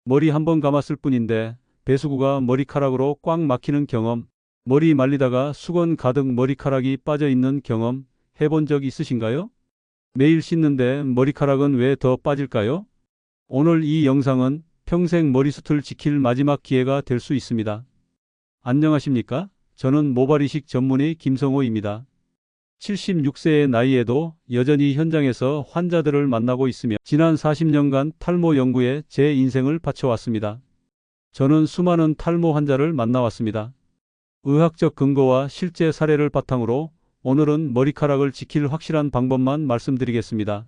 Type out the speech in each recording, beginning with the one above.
머리 한 번 감았을 뿐인데 배수구가 머리카락으로 꽉 막히는 경험, 머리 말리다가 수건 가득 머리카락이 빠져 있는 경험 해본 적 있으신가요? 매일 씻는데 머리카락은 왜 더 빠질까요? 오늘 이 영상은 평생 머리숱을 지킬 마지막 기회가 될 수 있습니다. 안녕하십니까? 저는 모발이식 전문의 김성호입니다. 76세의 나이에도 여전히 현장에서 환자들을 만나고 있으며 지난 40년간 탈모 연구에 제 인생을 바쳐왔습니다. 저는 수많은 탈모 환자를 만나왔습니다. 의학적 근거와 실제 사례를 바탕으로 오늘은 머리카락을 지킬 확실한 방법만 말씀드리겠습니다.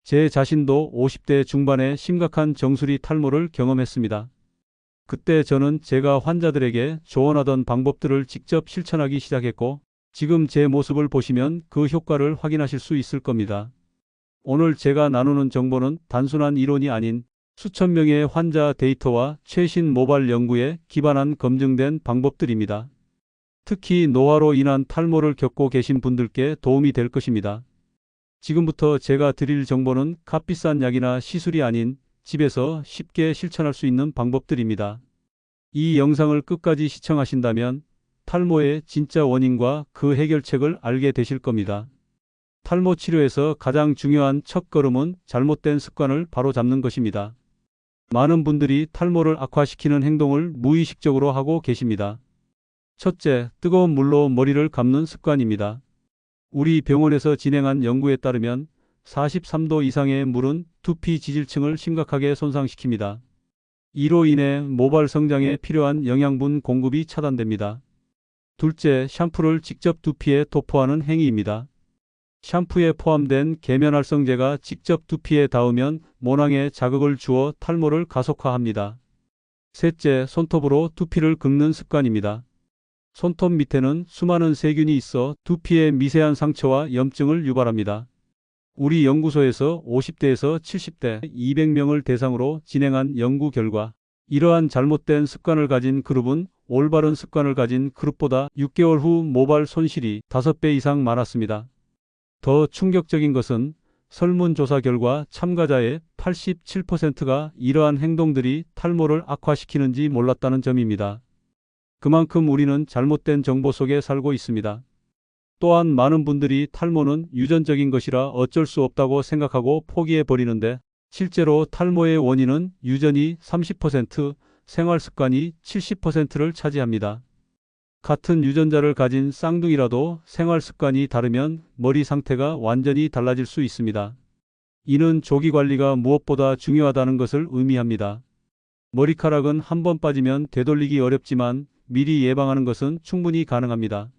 제 자신도 50대 중반에 심각한 정수리 탈모를 경험했습니다. 그때 저는 제가 환자들에게 조언하던 방법들을 직접 실천하기 시작했고, 지금 제 모습을 보시면 그 효과를 확인하실 수 있을 겁니다. 오늘 제가 나누는 정보는 단순한 이론이 아닌 수천 명의 환자 데이터와 최신 모발 연구에 기반한 검증된 방법들입니다. 특히 노화로 인한 탈모를 겪고 계신 분들께 도움이 될 것입니다. 지금부터 제가 드릴 정보는 값비싼 약이나 시술이 아닌 집에서 쉽게 실천할 수 있는 방법들입니다. 이 영상을 끝까지 시청하신다면 탈모의 진짜 원인과 그 해결책을 알게 되실 겁니다. 탈모 치료에서 가장 중요한 첫걸음은 잘못된 습관을 바로잡는 것입니다. 많은 분들이 탈모를 악화시키는 행동을 무의식적으로 하고 계십니다. 첫째, 뜨거운 물로 머리를 감는 습관입니다. 우리 병원에서 진행한 연구에 따르면 43도 이상의 물은 두피 지질층을 심각하게 손상시킵니다. 이로 인해 모발 성장에 필요한 영양분 공급이 차단됩니다. 둘째, 샴푸를 직접 두피에 도포하는 행위입니다. 샴푸에 포함된 계면활성제가 직접 두피에 닿으면 모낭에 자극을 주어 탈모를 가속화합니다. 셋째, 손톱으로 두피를 긁는 습관입니다. 손톱 밑에는 수많은 세균이 있어 두피에 미세한 상처와 염증을 유발합니다. 우리 연구소에서 50대에서 70대 200명을 대상으로 진행한 연구 결과 이러한 잘못된 습관을 가진 그룹은 올바른 습관을 가진 그룹보다 6개월 후 모발 손실이 5배 이상 많았습니다. 더 충격적인 것은 설문조사 결과 참가자의 87%가 이러한 행동들이 탈모를 악화시키는지 몰랐다는 점입니다. 그만큼 우리는 잘못된 정보 속에 살고 있습니다. 또한 많은 분들이 탈모는 유전적인 것이라 어쩔 수 없다고 생각하고 포기해 버리는데, 실제로 탈모의 원인은 유전이 30%, 생활습관이 70%를 차지합니다. 같은 유전자를 가진 쌍둥이라도 생활습관이 다르면 머리 상태가 완전히 달라질 수 있습니다. 이는 조기 관리가 무엇보다 중요하다는 것을 의미합니다. 머리카락은 한 번 빠지면 되돌리기 어렵지만 미리 예방하는 것은 충분히 가능합니다.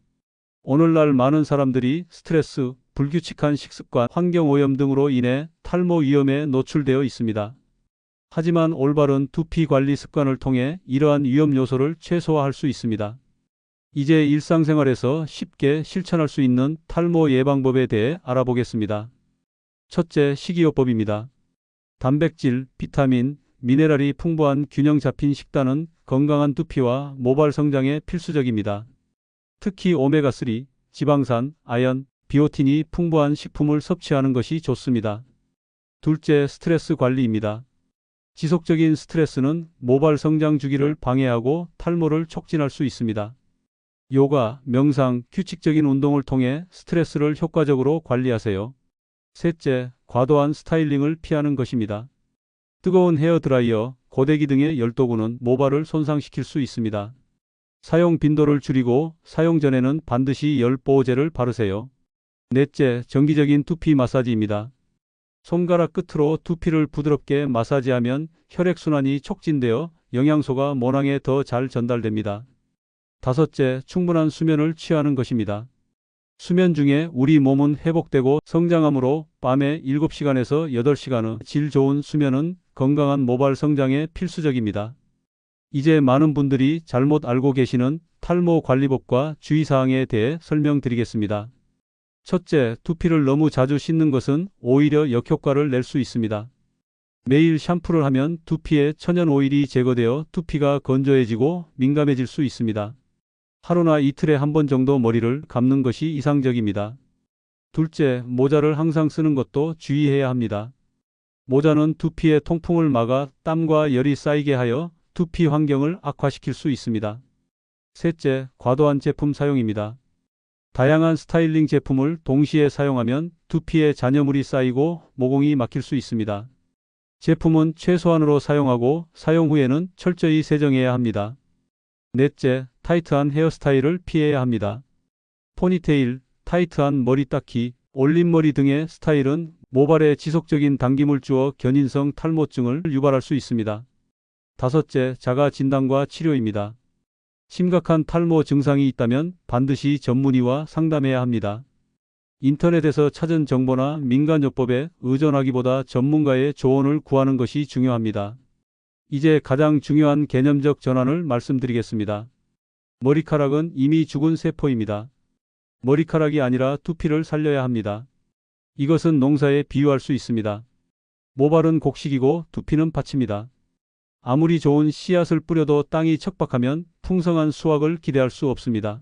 오늘날 많은 사람들이 스트레스, 불규칙한 식습관, 환경오염 등으로 인해 탈모 위험에 노출되어 있습니다. 하지만 올바른 두피 관리 습관을 통해 이러한 위험 요소를 최소화할 수 있습니다. 이제 일상생활에서 쉽게 실천할 수 있는 탈모 예방법에 대해 알아보겠습니다. 첫째, 식이요법입니다. 단백질, 비타민, 미네랄이 풍부한 균형 잡힌 식단은 건강한 두피와 모발 성장에 필수적입니다. 특히 오메가3, 지방산, 아연, 비오틴이 풍부한 식품을 섭취하는 것이 좋습니다. 둘째, 스트레스 관리입니다. 지속적인 스트레스는 모발 성장 주기를 방해하고 탈모를 촉진할 수 있습니다. 요가, 명상, 규칙적인 운동을 통해 스트레스를 효과적으로 관리하세요. 셋째, 과도한 스타일링을 피하는 것입니다. 뜨거운 헤어드라이어, 고데기 등의 열도구는 모발을 손상시킬 수 있습니다. 사용 빈도를 줄이고 사용 전에는 반드시 열 보호제를 바르세요. 넷째, 정기적인 두피 마사지입니다. 손가락 끝으로 두피를 부드럽게 마사지하면 혈액순환이 촉진되어 영양소가 모낭에 더 잘 전달됩니다. 다섯째, 충분한 수면을 취하는 것입니다. 수면 중에 우리 몸은 회복되고 성장하므로 밤에 7시간에서 8시간의 질 좋은 수면은 건강한 모발 성장에 필수적입니다. 이제 많은 분들이 잘못 알고 계시는 탈모 관리법과 주의사항에 대해 설명드리겠습니다. 첫째, 두피를 너무 자주 씻는 것은 오히려 역효과를 낼 수 있습니다. 매일 샴푸를 하면 두피에 천연 오일이 제거되어 두피가 건조해지고 민감해질 수 있습니다. 하루나 이틀에 한 번 정도 머리를 감는 것이 이상적입니다. 둘째, 모자를 항상 쓰는 것도 주의해야 합니다. 모자는 두피의 통풍을 막아 땀과 열이 쌓이게 하여 두피 환경을 악화시킬 수 있습니다. 셋째, 과도한 제품 사용입니다. 다양한 스타일링 제품을 동시에 사용하면 두피에 잔여물이 쌓이고 모공이 막힐 수 있습니다. 제품은 최소한으로 사용하고 사용 후에는 철저히 세정해야 합니다. 넷째, 타이트한 헤어스타일을 피해야 합니다. 포니테일, 타이트한 머리 닦기, 올림머리 등의 스타일은 모발에 지속적인 당김을 주어 견인성 탈모증을 유발할 수 있습니다. 다섯째, 자가 진단과 치료입니다. 심각한 탈모 증상이 있다면 반드시 전문의와 상담해야 합니다. 인터넷에서 찾은 정보나 민간요법에 의존하기보다 전문가의 조언을 구하는 것이 중요합니다. 이제 가장 중요한 개념적 전환을 말씀드리겠습니다. 머리카락은 이미 죽은 세포입니다. 머리카락이 아니라 두피를 살려야 합니다. 이것은 농사에 비유할 수 있습니다. 모발은 곡식이고 두피는 밭입니다. 아무리 좋은 씨앗을 뿌려도 땅이 척박하면 풍성한 수확을 기대할 수 없습니다.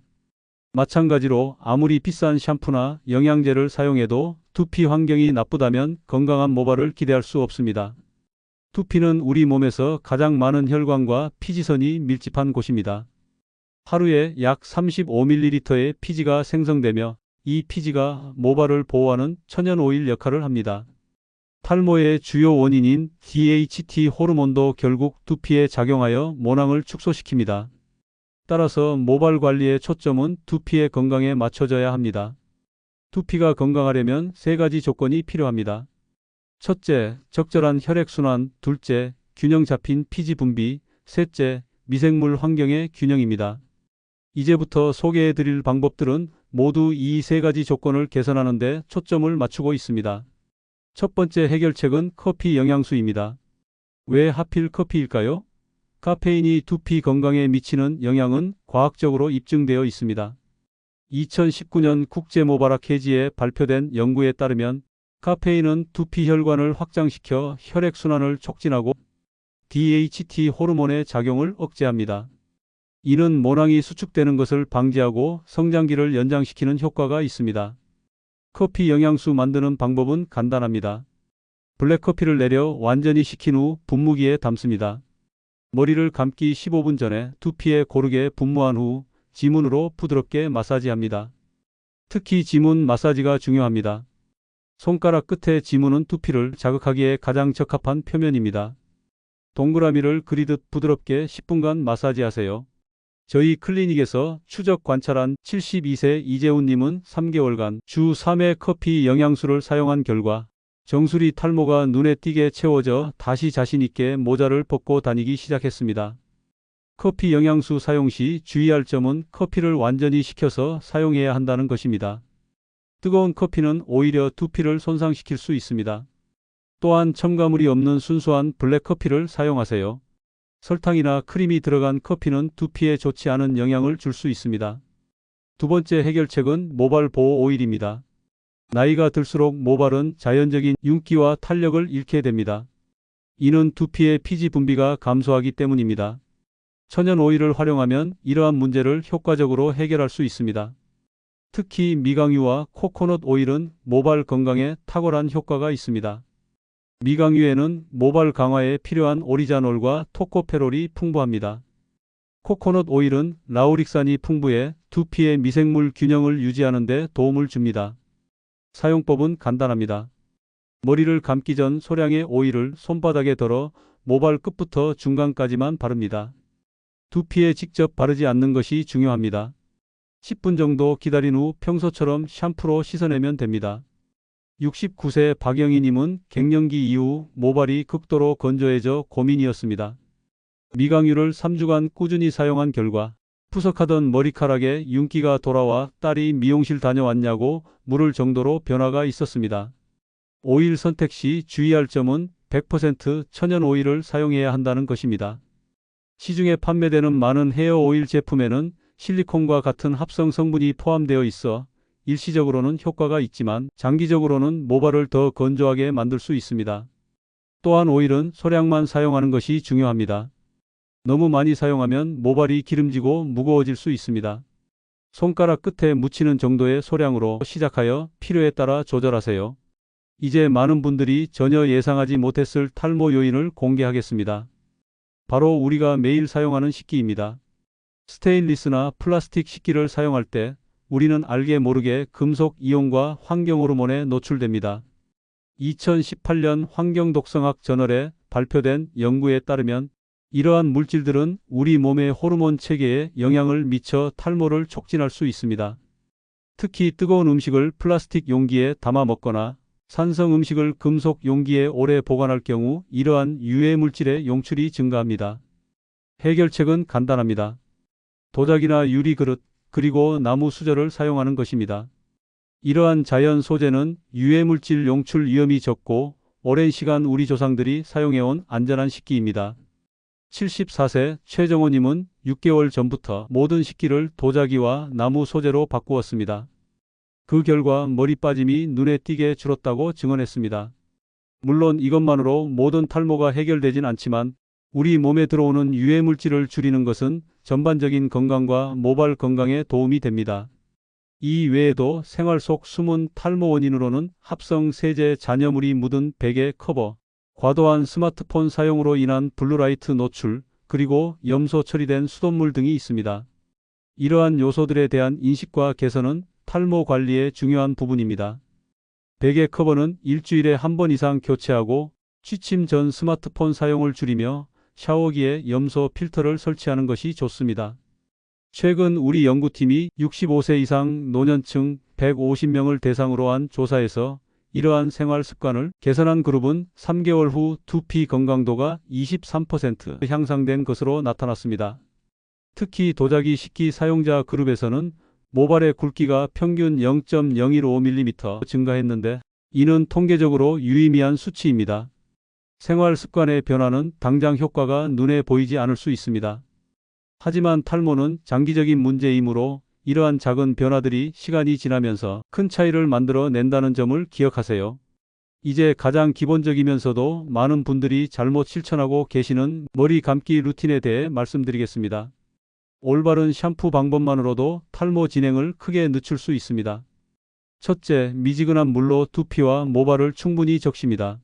마찬가지로 아무리 비싼 샴푸나 영양제를 사용해도 두피 환경이 나쁘다면 건강한 모발을 기대할 수 없습니다. 두피는 우리 몸에서 가장 많은 혈관과 피지선이 밀집한 곳입니다. 하루에 약 35ml의 피지가 생성되며 이 피지가 모발을 보호하는 천연 오일 역할을 합니다. 탈모의 주요 원인인 DHT 호르몬도 결국 두피에 작용하여 모낭을 축소시킵니다. 따라서 모발 관리의 초점은 두피의 건강에 맞춰져야 합니다. 두피가 건강하려면 세 가지 조건이 필요합니다. 첫째, 적절한 혈액순환. 둘째, 균형 잡힌 피지 분비. 셋째, 미생물 환경의 균형입니다. 이제부터 소개해드릴 방법들은 모두 이 세 가지 조건을 개선하는 데 초점을 맞추고 있습니다. 첫 번째 해결책은 커피 영양수입니다. 왜 하필 커피일까요? 카페인이 두피 건강에 미치는 영향은 과학적으로 입증되어 있습니다. 2019년 국제모발학회지에 발표된 연구에 따르면 카페인은 두피 혈관을 확장시켜 혈액순환을 촉진하고 DHT 호르몬의 작용을 억제합니다. 이는 모낭이 수축되는 것을 방지하고 성장기를 연장시키는 효과가 있습니다. 커피 영양수 만드는 방법은 간단합니다. 블랙커피를 내려 완전히 식힌 후 분무기에 담습니다. 머리를 감기 15분 전에 두피에 고르게 분무한 후 지문으로 부드럽게 마사지합니다. 특히 지문 마사지가 중요합니다. 손가락 끝에 지문은 두피를 자극하기에 가장 적합한 표면입니다. 동그라미를 그리듯 부드럽게 10분간 마사지하세요. 저희 클리닉에서 추적 관찰한 72세 이재훈님은 3개월간 주 3회 커피 영양수를 사용한 결과 정수리 탈모가 눈에 띄게 채워져 다시 자신있게 모자를 벗고 다니기 시작했습니다. 커피 영양수 사용 시 주의할 점은 커피를 완전히 식혀서 사용해야 한다는 것입니다. 뜨거운 커피는 오히려 두피를 손상시킬 수 있습니다. 또한 첨가물이 없는 순수한 블랙커피를 사용하세요. 설탕이나 크림이 들어간 커피는 두피에 좋지 않은 영향을 줄 수 있습니다. 두 번째 해결책은 모발 보호 오일입니다. 나이가 들수록 모발은 자연적인 윤기와 탄력을 잃게 됩니다. 이는 두피의 피지 분비가 감소하기 때문입니다. 천연 오일을 활용하면 이러한 문제를 효과적으로 해결할 수 있습니다. 특히 미강유와 코코넛 오일은 모발 건강에 탁월한 효과가 있습니다. 미강유에는 모발 강화에 필요한 오리자놀과 토코페롤이 풍부합니다. 코코넛 오일은 라우릭산이 풍부해 두피의 미생물 균형을 유지하는 데 도움을 줍니다. 사용법은 간단합니다. 머리를 감기 전 소량의 오일을 손바닥에 덜어 모발 끝부터 중간까지만 바릅니다. 두피에 직접 바르지 않는 것이 중요합니다. 10분 정도 기다린 후 평소처럼 샴푸로 씻어내면 됩니다. 69세 박영희님은 갱년기 이후 모발이 극도로 건조해져 고민이었습니다. 미강유를 3주간 꾸준히 사용한 결과 푸석하던 머리카락에 윤기가 돌아와 딸이 미용실 다녀왔냐고 물을 정도로 변화가 있었습니다. 오일 선택 시 주의할 점은 100% 천연 오일을 사용해야 한다는 것입니다. 시중에 판매되는 많은 헤어 오일 제품에는 실리콘과 같은 합성 성분이 포함되어 있어 일시적으로는 효과가 있지만 장기적으로는 모발을 더 건조하게 만들 수 있습니다. 또한 오일은 소량만 사용하는 것이 중요합니다. 너무 많이 사용하면 모발이 기름지고 무거워질 수 있습니다. 손가락 끝에 묻히는 정도의 소량으로 시작하여 필요에 따라 조절하세요. 이제 많은 분들이 전혀 예상하지 못했을 탈모 요인을 공개하겠습니다. 바로 우리가 매일 사용하는 식기입니다. 스테인리스나 플라스틱 식기를 사용할 때 우리는 알게 모르게 금속 이온과 환경 호르몬에 노출됩니다. 2018년 환경독성학 저널에 발표된 연구에 따르면 이러한 물질들은 우리 몸의 호르몬 체계에 영향을 미쳐 탈모를 촉진할 수 있습니다. 특히 뜨거운 음식을 플라스틱 용기에 담아 먹거나 산성 음식을 금속 용기에 오래 보관할 경우 이러한 유해 물질의 용출이 증가합니다. 해결책은 간단합니다. 도자기나 유리 그릇, 그리고 나무 수저를 사용하는 것입니다. 이러한 자연 소재는 유해 물질 용출 위험이 적고 오랜 시간 우리 조상들이 사용해온 안전한 식기입니다. 74세 최정호님은 6개월 전부터 모든 식기를 도자기와 나무 소재로 바꾸었습니다. 그 결과 머리 빠짐이 눈에 띄게 줄었다고 증언했습니다. 물론 이것만으로 모든 탈모가 해결되진 않지만 우리 몸에 들어오는 유해 물질을 줄이는 것은 전반적인 건강과 모발 건강에 도움이 됩니다. 이 외에도 생활 속 숨은 탈모 원인으로는 합성 세제 잔여물이 묻은 베개 커버, 과도한 스마트폰 사용으로 인한 블루라이트 노출, 그리고 염소 처리된 수돗물 등이 있습니다. 이러한 요소들에 대한 인식과 개선은 탈모 관리의 중요한 부분입니다. 베개 커버는 일주일에 한 번 이상 교체하고 취침 전 스마트폰 사용을 줄이며 샤워기에 염소 필터를 설치하는 것이 좋습니다. 최근 우리 연구팀이 65세 이상 노년층 150명을 대상으로 한 조사에서 이러한 생활 습관을 개선한 그룹은 3개월 후 두피 건강도가 23% 향상된 것으로 나타났습니다. 특히 도자기 식기 사용자 그룹에서는 모발의 굵기가 평균 0.015mm 증가했는데 이는 통계적으로 유의미한 수치입니다. 생활 습관의 변화는 당장 효과가 눈에 보이지 않을 수 있습니다. 하지만 탈모는 장기적인 문제이므로 이러한 작은 변화들이 시간이 지나면서 큰 차이를 만들어 낸다는 점을 기억하세요. 이제 가장 기본적이면서도 많은 분들이 잘못 실천하고 계시는 머리 감기 루틴에 대해 말씀드리겠습니다. 올바른 샴푸 방법만으로도 탈모 진행을 크게 늦출 수 있습니다. 첫째, 미지근한 물로 두피와 모발을 충분히 적십니다.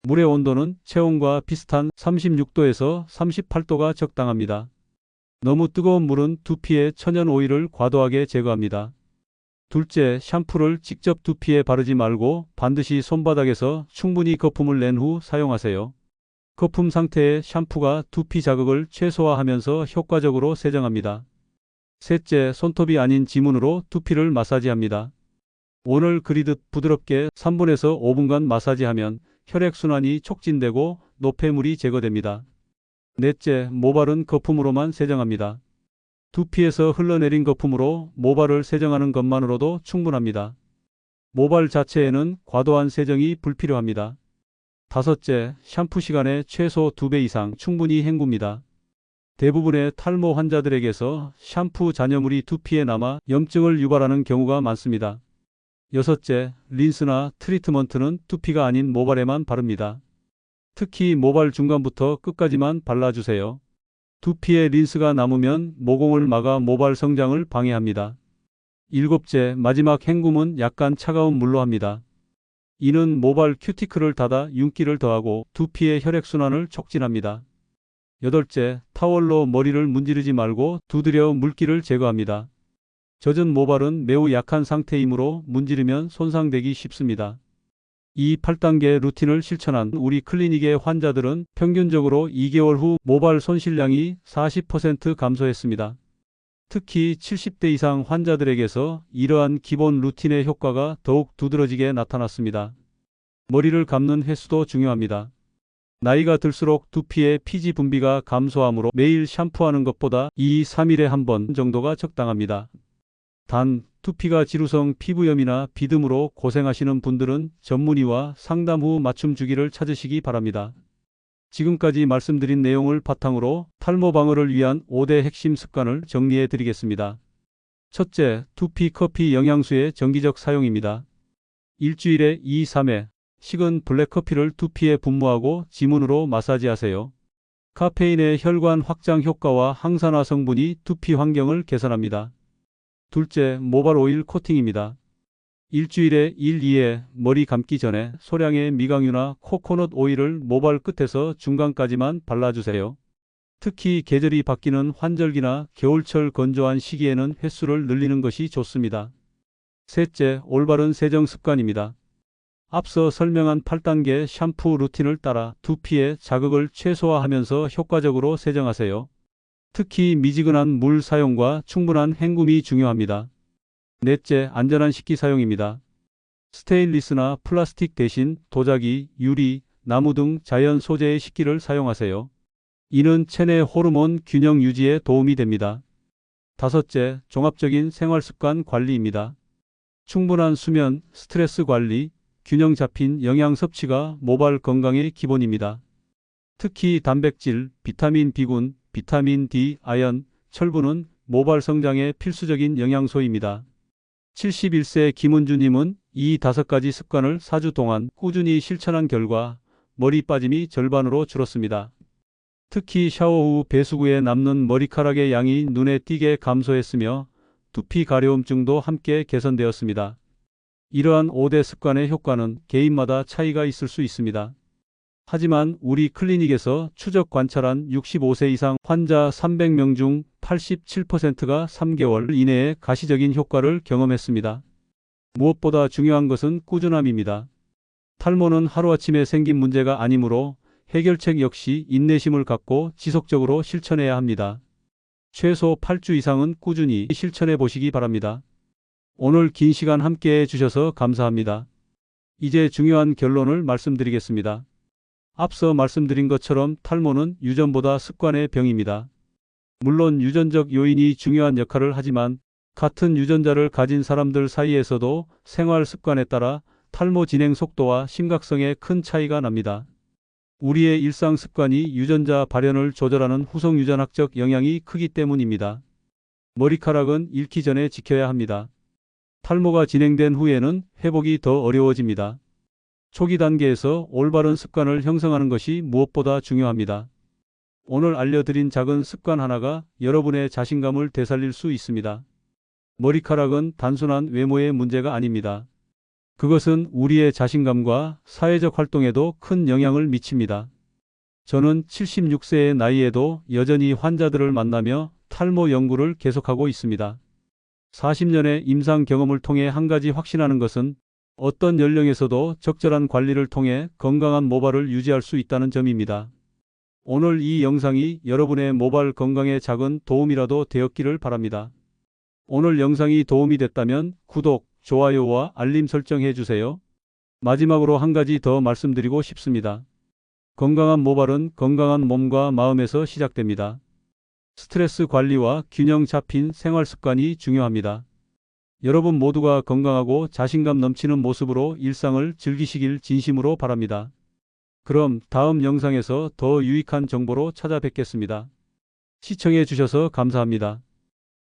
물의 온도는 체온과 비슷한 36도에서 38도가 적당합니다. 너무 뜨거운 물은 두피에 천연 오일을 과도하게 제거합니다. 둘째, 샴푸를 직접 두피에 바르지 말고 반드시 손바닥에서 충분히 거품을 낸 후 사용하세요. 거품 상태의 샴푸가 두피 자극을 최소화하면서 효과적으로 세정합니다. 셋째, 손톱이 아닌 지문으로 두피를 마사지합니다. 원을 그리듯 부드럽게 3분에서 5분간 마사지하면 혈액순환이 촉진되고 노폐물이 제거됩니다. 넷째, 모발은 거품으로만 세정합니다. 두피에서 흘러내린 거품으로 모발을 세정하는 것만으로도 충분합니다. 모발 자체에는 과도한 세정이 불필요합니다. 다섯째, 샴푸 시간의 최소 2배 이상 충분히 헹굽니다. 대부분의 탈모 환자들에게서 샴푸 잔여물이 두피에 남아 염증을 유발하는 경우가 많습니다. 여섯째, 린스나 트리트먼트는 두피가 아닌 모발에만 바릅니다. 특히 모발 중간부터 끝까지만 발라주세요. 두피에 린스가 남으면 모공을 막아 모발 성장을 방해합니다. 일곱째, 마지막 헹굼은 약간 차가운 물로 합니다. 이는 모발 큐티클을 닫아 윤기를 더하고 두피의 혈액순환을 촉진합니다. 여덟째, 타월로 머리를 문지르지 말고 두드려 물기를 제거합니다. 젖은 모발은 매우 약한 상태이므로 문지르면 손상되기 쉽습니다. 이 8단계 루틴을 실천한 우리 클리닉의 환자들은 평균적으로 2개월 후 모발 손실량이 40% 감소했습니다. 특히 70대 이상 환자들에게서 이러한 기본 루틴의 효과가 더욱 두드러지게 나타났습니다. 머리를 감는 횟수도 중요합니다. 나이가 들수록 두피의 피지 분비가 감소하므로 매일 샴푸하는 것보다 2-3일에 한 번 정도가 적당합니다. 단, 두피가 지루성 피부염이나 비듬으로 고생하시는 분들은 전문의와 상담 후 맞춤 주기를 찾으시기 바랍니다. 지금까지 말씀드린 내용을 바탕으로 탈모 방어를 위한 5대 핵심 습관을 정리해 드리겠습니다. 첫째, 두피 커피 영양수의 정기적 사용입니다. 일주일에 2-3회 식은 블랙커피를 두피에 분무하고 지문으로 마사지하세요. 카페인의 혈관 확장 효과와 항산화 성분이 두피 환경을 개선합니다. 둘째, 모발 오일 코팅입니다. 일주일에 1, 2회 머리 감기 전에 소량의 미강유나 코코넛 오일을 모발 끝에서 중간까지만 발라주세요. 특히 계절이 바뀌는 환절기나 겨울철 건조한 시기에는 횟수를 늘리는 것이 좋습니다. 셋째, 올바른 세정 습관입니다. 앞서 설명한 8단계 샴푸 루틴을 따라 두피의 자극을 최소화하면서 효과적으로 세정하세요. 특히 미지근한 물 사용과 충분한 헹굼이 중요합니다. 넷째, 안전한 식기 사용입니다. 스테인리스나 플라스틱 대신 도자기, 유리, 나무 등 자연 소재의 식기를 사용하세요. 이는 체내 호르몬 균형 유지에 도움이 됩니다. 다섯째, 종합적인 생활습관 관리입니다. 충분한 수면, 스트레스 관리, 균형 잡힌 영양 섭취가 모발 건강의 기본입니다. 특히 단백질, 비타민 B군, 비타민 D, 아연, 철분은 모발 성장에 필수적인 영양소입니다. 71세 김은주님은 이 5가지 습관을 4주 동안 꾸준히 실천한 결과 머리 빠짐이 절반으로 줄었습니다. 특히 샤워 후 배수구에 남는 머리카락의 양이 눈에 띄게 감소했으며 두피 가려움증도 함께 개선되었습니다. 이러한 5대 습관의 효과는 개인마다 차이가 있을 수 있습니다. 하지만 우리 클리닉에서 추적 관찰한 65세 이상 환자 300명 중 87%가 3개월 이내에 가시적인 효과를 경험했습니다. 무엇보다 중요한 것은 꾸준함입니다. 탈모는 하루아침에 생긴 문제가 아니므로 해결책 역시 인내심을 갖고 지속적으로 실천해야 합니다. 최소 8주 이상은 꾸준히 실천해 보시기 바랍니다. 오늘 긴 시간 함께 해주셔서 감사합니다. 이제 중요한 결론을 말씀드리겠습니다. 앞서 말씀드린 것처럼 탈모는 유전보다 습관의 병입니다. 물론 유전적 요인이 중요한 역할을 하지만 같은 유전자를 가진 사람들 사이에서도 생활 습관에 따라 탈모 진행 속도와 심각성에 큰 차이가 납니다. 우리의 일상 습관이 유전자 발현을 조절하는 후속 유전학적 영향이 크기 때문입니다. 머리카락은 잃기 전에 지켜야 합니다. 탈모가 진행된 후에는 회복이 더 어려워집니다. 초기 단계에서 올바른 습관을 형성하는 것이 무엇보다 중요합니다. 오늘 알려드린 작은 습관 하나가 여러분의 자신감을 되살릴 수 있습니다. 머리카락은 단순한 외모의 문제가 아닙니다. 그것은 우리의 자신감과 사회적 활동에도 큰 영향을 미칩니다. 저는 76세의 나이에도 여전히 환자들을 만나며 탈모 연구를 계속하고 있습니다. 40년의 임상 경험을 통해 한 가지 확신하는 것은 어떤 연령에서도 적절한 관리를 통해 건강한 모발을 유지할 수 있다는 점입니다. 오늘 이 영상이 여러분의 모발 건강에 작은 도움이라도 되었기를 바랍니다. 오늘 영상이 도움이 됐다면 구독, 좋아요와 알림 설정해 주세요. 마지막으로 한 가지 더 말씀드리고 싶습니다. 건강한 모발은 건강한 몸과 마음에서 시작됩니다. 스트레스 관리와 균형 잡힌 생활 습관이 중요합니다. 여러분 모두가 건강하고 자신감 넘치는 모습으로 일상을 즐기시길 진심으로 바랍니다. 그럼 다음 영상에서 더 유익한 정보로 찾아뵙겠습니다. 시청해 주셔서 감사합니다.